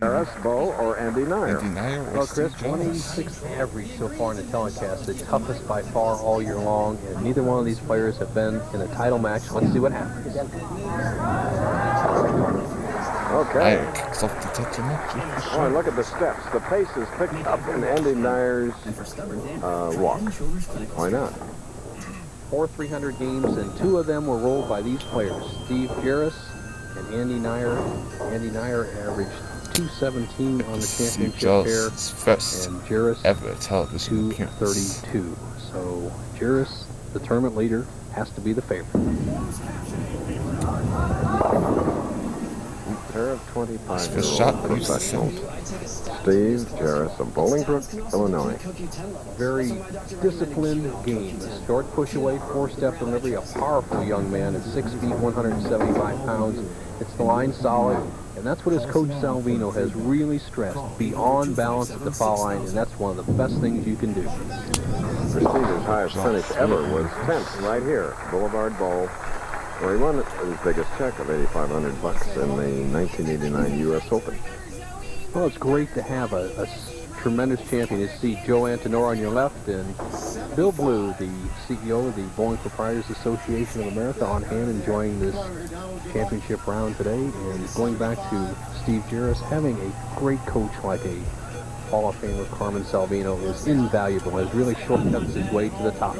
Jaros, Bo, or Andy Neuer? Andy Neuer or Well, Chris, Steve Jaros? 26th average so far in the telecast, the toughest by far all year long, and neither one of these players have been in a title match. Let's see what happens. Okay. Neuer kicks off the title match. Oh, and look at the steps. The pace is picked up in Andy Neuer's walk. Why not? 4 300 games, and 2 of them were rolled by these players, Steve Jaros and Andy Neuer. Andy Neuer averaged 217 on the championship pair, First and Jaros ever television appearance. 232. So Jaros, the tournament leader, has to be the favorite. Pair of 25-year-old shot professionals. Steve Jaros of Bolingbrook, Illinois. Very disciplined game. A short push away, 4-step delivery. A powerful young man at 6 feet, 175 pounds. It's the line solid, and that's what his coach Salvino has really stressed. Be on balance at the foul line, and that's one of the best things you can do. Prestige's highest finish ever was 10th right here, Boulevard Bowl, where he won his biggest check of $8,500 in the 1989 U.S. Open. Well, it's great to have a tremendous champion. You see Joe Antonora on your left and Bill Blue, the CEO of the Bowling Proprietors Association of America, on hand enjoying this championship round today. And going back to Steve Jaros, having a great coach like a Hall of Famer Carmen Salvino is invaluable. Has really shortcuts his way to the top.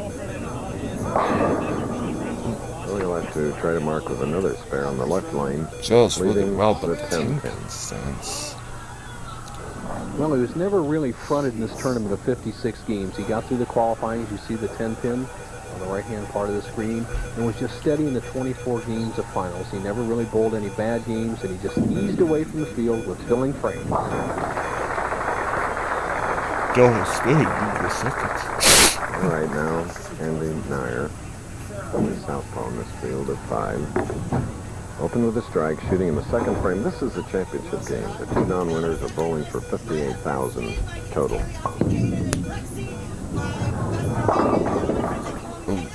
Well, he'll have to try to mark with another spare on the left lane. Jaros really leading well, the but the 10 10 pin. stance. Well, he was never really fronted in this tournament of 56 games. He got through the qualifying, as you see the 10 pin on the right-hand part of the screen, and was just steady in the 24 games of finals. He never really bowled any bad games, and he just eased away from the field with filling frames. Jaros really moved the second. All right, now, Andy Neuer, the southpaw in this field at 5. Open with a strike, shooting in the second frame. This is a championship game. The 2 non-winners are bowling for $58,000 total. Ooh.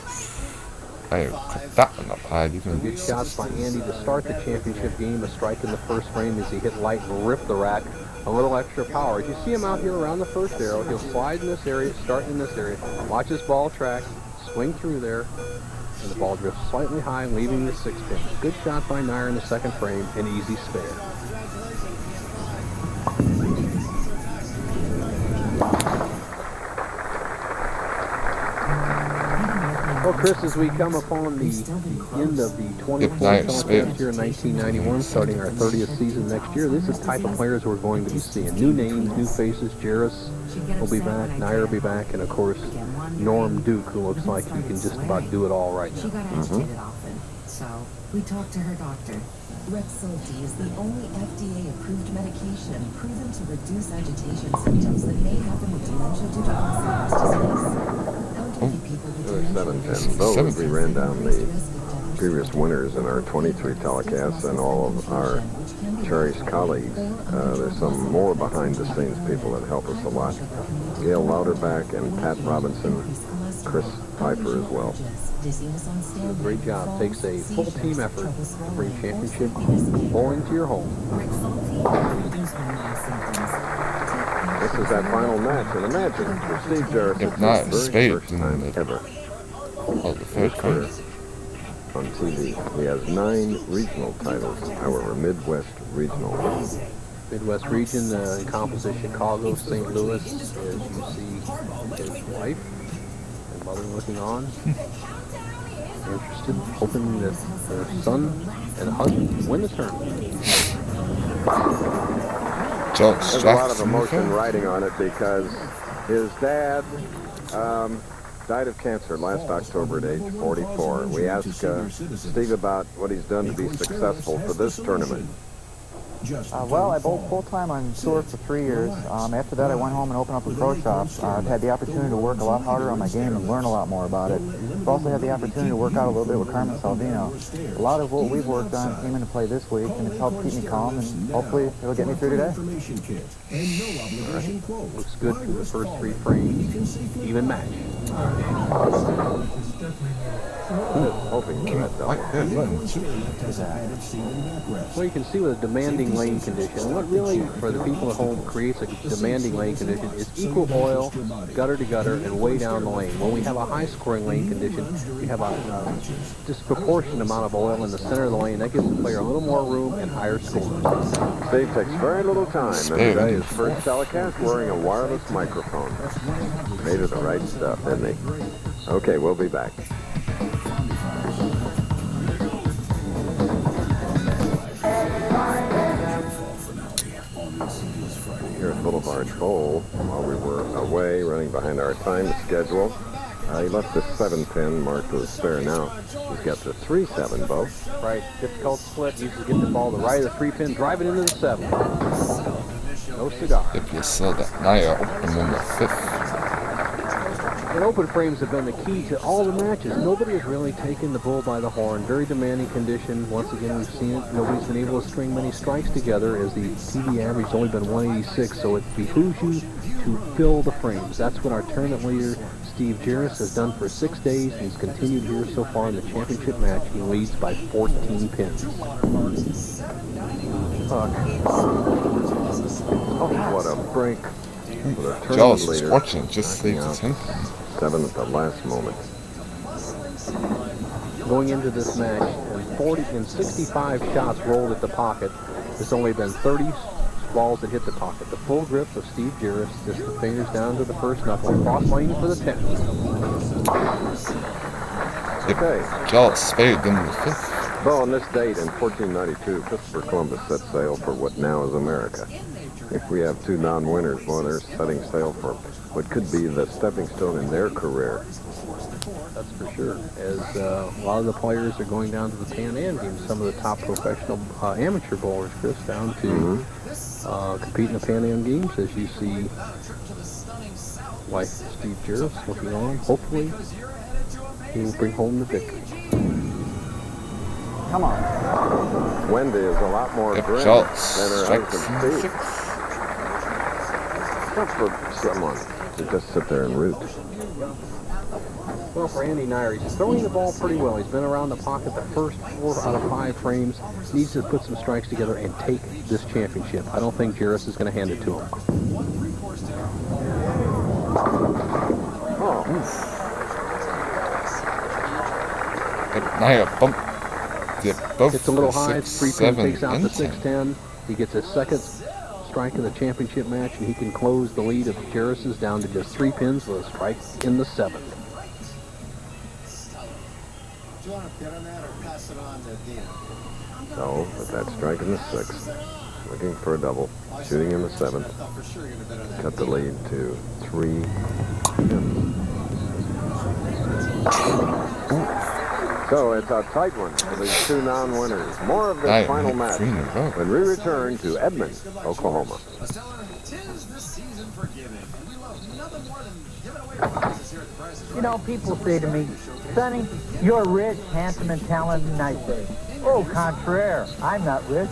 I cut that one up high. Good shots by Andy to start the championship game. A strike in the first frame as he hit light and ripped the rack. A little extra power. As you see him out here around the first arrow, he'll slide in this area, start in this area. Watch his ball track, swing through there, and the ball drifts slightly high, leaving the 6 pin. Good shot by Neuer in the second frame, an easy spare. Well, Chris, as we come upon the end of the 24th telecast here in 1991, starting our 30th season next year, this is the type of players we're going to be seeing. New names, new faces. Jaros will be back, Neuer will be back, and of course, Norm Duke, who looks like he can just about do it all right now. She got agitated often, so we talked to her doctor. Rexulti is the only FDA-approved medication proven to reduce agitation symptoms that may happen with dementia due to Alzheimer's disease. Elderly people with dementia 7-10. Those we ran down the previous winners in our 23 telecasts and all of our cherished colleagues. There's some more behind-the-scenes people that help us a lot. Gail Louderback and Pat Robinson, Chris Piper as well. Great job. Takes a full team effort to bring championship bowling to your home. This is that final match, and imagine for Steve Jaros, If not, it's his spade very first time ever Oh, the third quarter. on TV. He has 9 regional titles, however, Midwest Regional. Midwest region encompasses Chicago, St. Louis, as you see his wife and mother looking on. Interested, hoping that their son and husband win the tournament. There's a lot of emotion riding on it because his dad died of cancer last October at age 44. We asked Steve about what he's done to be successful for this tournament. Well, I bowled full-time on tour for 3 years. After that, I went home and opened up a pro shop. I've had the opportunity to work a lot harder on my game and learn a lot more about it. I've also had the opportunity to work out a little bit with Carmen Salvino. A lot of what we've worked on came into play this week, and it's helped keep me calm, and hopefully it'll get me through today. Looks good through the first 3 frames. Even match. Hoping for that double. Well, you can see with a demanding lane condition, and what really, for the people at home, creates a demanding lane condition is equal oil, gutter to gutter, and way down the lane. When we have a high-scoring lane condition, we have a disproportionate amount of oil in the center of the lane. That gives the player a little more room and higher scores. Steve takes very little time, and today his first telecast wearing a wireless microphone. Made of the right stuff, didn't he? Okay, we'll be back. Here at Boulevard Bowl, while we were away, running behind our time schedule, he left the 7-pin marked with a spare. Now he's got the 3-7, Bo. Right, difficult split. Needs to get the ball to the right of the 3-pin, drive it into the 7. No cigar. If you saw that Neuer open on the 5th. And open frames have been the key to all the matches. Nobody has really taken the bull by the horn. Very demanding condition. Once again, we've seen it. Nobody's been able to string many strikes together, as the TV average has only been 186. So it behooves you to fill the frames. That's what our tournament leader, Steve Jaros, has done for 6 days. And he's continued here so far in the championship match. He leads by 14 pins. Oh, what a break. Jaros is watching, just saved his hand. 7 at the last moment. Going into this match, and 65 shots rolled at the pocket, there's only been 30 balls that hit the pocket. The full grip of Steve Jaros, just the fingers down to the first knuckle, cross lane for the 10. Okay. Jaros spade in the 5th. Well, on this date in 1492, Christopher Columbus set sail for what now is America. If we have 2 non-winners, well, they're setting sail for what could be the stepping stone in their career. That's for sure. As a lot of the players are going down to the Pan Am Games, some of the top professional amateur bowlers, Chris, down to compete in the Pan Am Games, as you see like Steve Jaros looking on. Hopefully, he will bring home the victory. Come on. Wendy is a lot more If grim Jaros than her strikes in husband the Steve. 6th. Tough for someone to just sit there and root. Well, for Andy Neuer, he's throwing the ball pretty well. He's been around the pocket the first 4 out of 5 frames. Needs to put some strikes together and take this championship. I don't think Jaros is going to hand it to him. Oh. If Neuer bumped the both It's a little high. 6, 3-pin 7, takes out and the 10. 6-10. He gets his second strike in the championship match, and he can close the lead of Jaros's down to just 3 pins with a strike in the 7th. Do you want to bet on that or pass it on to Dina? So, with that strike in the 6th, looking for a double, shooting in the 7th, I thought for sure you're going to bet on that. cut the lead to 3 pins. So it's a tight one for these 2 non-winners. More of this Neuer final hit match 3 in a row. when we return to Edmond, Oklahoma. Tis the season for giving, and we love nothing more than giving away prizes here at the Price is Right. You know, people say to me, Sonny, you're rich, handsome, and talented, and I say, au contraire, I'm not rich.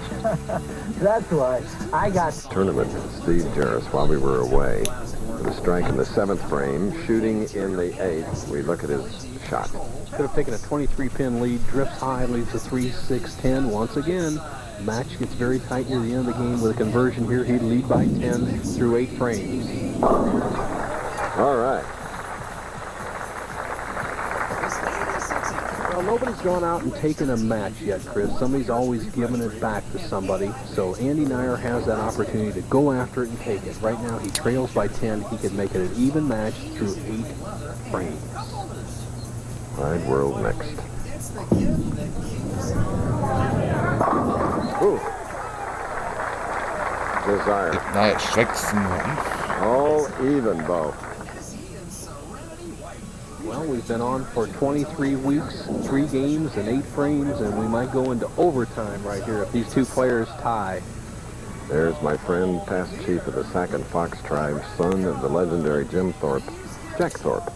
That's why I got... Tournament, Steve Jaros, while we were away, with a strike in the 7th frame, shooting in the 8th. We look at his shot. Could have taken a 23-pin lead, drifts high, leads to 3-6-10 once again. Match gets very tight near the end of the game with a conversion here. He'd lead by 10 through 8 frames. All right. Well, nobody's gone out and taken a match yet, Chris. Somebody's always given it back to somebody. So Andy Neuer has that opportunity to go after it and take it. Right now, he trails by 10. He could make it an even match through 8 frames. Wide world next. Ooh. Desire. If Neuer strikes in the 8th. All even, Bo. Well, we've been on for 23 weeks, 3 games and 8 frames, and we might go into overtime right here if these 2 players tie. There's my friend, past chief of the Sac and Fox tribe, son of the legendary Jim Thorpe, Jack Thorpe.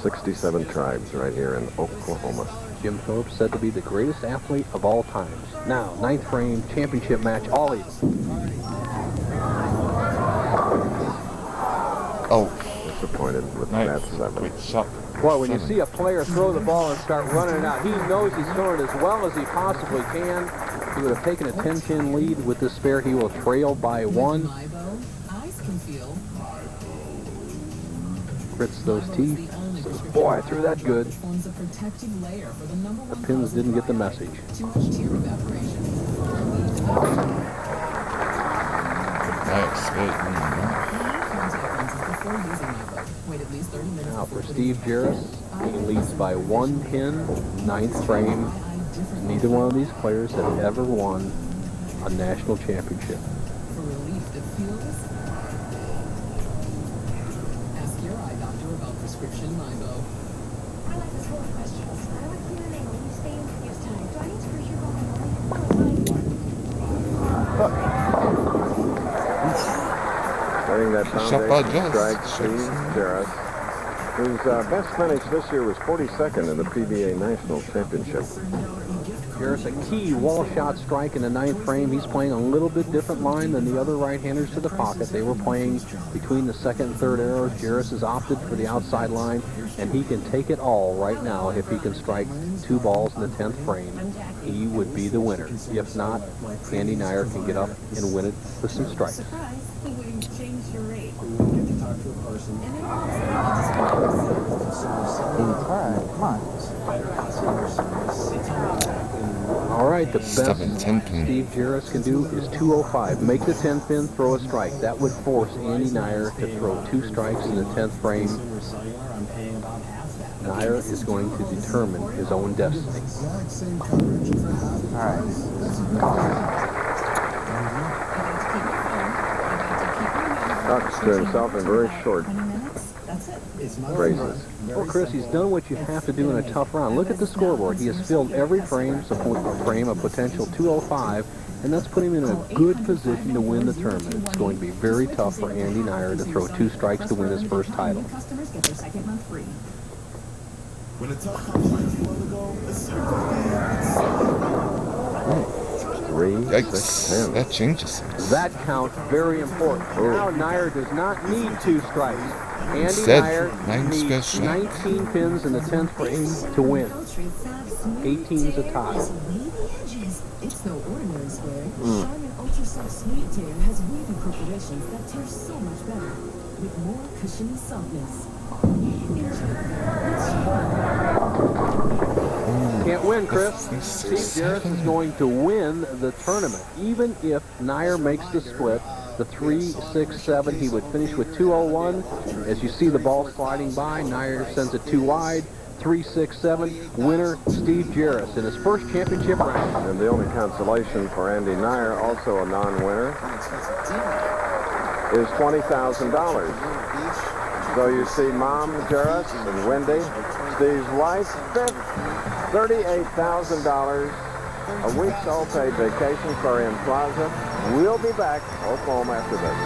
67 tribes right here in Oklahoma. Jim Phillips said to be the greatest athlete of all times. Now, 9th frame, championship match, all even. Oh, Disappointed with nice. that 7. Great shot. Boy, when you see a player throw the ball and start running it out, he knows he's throwing it as well as he possibly can. He would have taken a 10-pin lead with this spare. He will trail by 1. Eyes can feel. Grits those teeth. Says, boy, I threw that good. Forms a protective layer for the number The one pins cause didn't of get the heart message. failure. Too much tear evaporation. Nice. Good. Contact lenses before using Nibo. Wait at least 30 minutes Now for before Steve Jaros, he leads by 1 pin, 9th frame. Neither one of these players have ever won a national championship. For relief that feels. Ask your eye doctor about prescription Nibo. I like this whole questions. I like clear name. Will you stay in for this time? Do I need to push your ball? Starting that Shot by foundation Jaros. strike, Steve Jaros, whose best finish this year was 42nd in the PBA National Championship. Jaros, a key wall shot strike in the 9th frame. He's playing a little bit different line than the other right-handers to the pocket. They were playing between the 2nd and 3rd arrows. Jaros has opted for the outside line, and he can take it all right now if he can strike 2 balls in the 10th frame. He would be the winner. If not, Andy Neuer can get up and win it with some strikes. Surprise. We changed your rate. Come on. All right, the best 7-10 pin. Steve Jaros can do is 205. Make the 10 pin, throw a strike. That would force Andy Neuer to throw 2 strikes in the 10th frame. Neuer is going to determine his own destiny. All right. Talks to himself in very short phrases. Well, Chris, he's done what you have to do in a tough round. Look at the scoreboard. He has filled every frame, a frame of potential 205, and that's put him in a good position to win the tournament. It's going to be very tough for Andy Neuer to throw 2 strikes to win his first title. Customers get their second month free. When the tough comes right before the goal, it's circle 3, 6, Yikes. 10. That changes things. That count very important. Now Neuer does not need 2 strikes. Andy Instead, Neuer 9 needs special. 19 pins in the 10th frame to win. 18 is a tie. It's no ordinary square. Charmin Ultra Soft Sweet Tear has wavy perforations that tear so much better, with more cushiony softness. Can't win, Chris. Steve Jaros is going to win the tournament. Even if Neuer makes the split, the 3-6-7, he would finish with 201. As you see the ball sliding by, Neuer sends it 2 wide. 3-6-7, winner Steve Jaros in his first championship round. And the only consolation for Andy Neuer, also a non-winner, is $20,000. So you see Mom Jaros and Wendy, Steve's wife, $38,000, a week's all-paid vacation for in Plaza. We'll be back, Oklahoma, after this.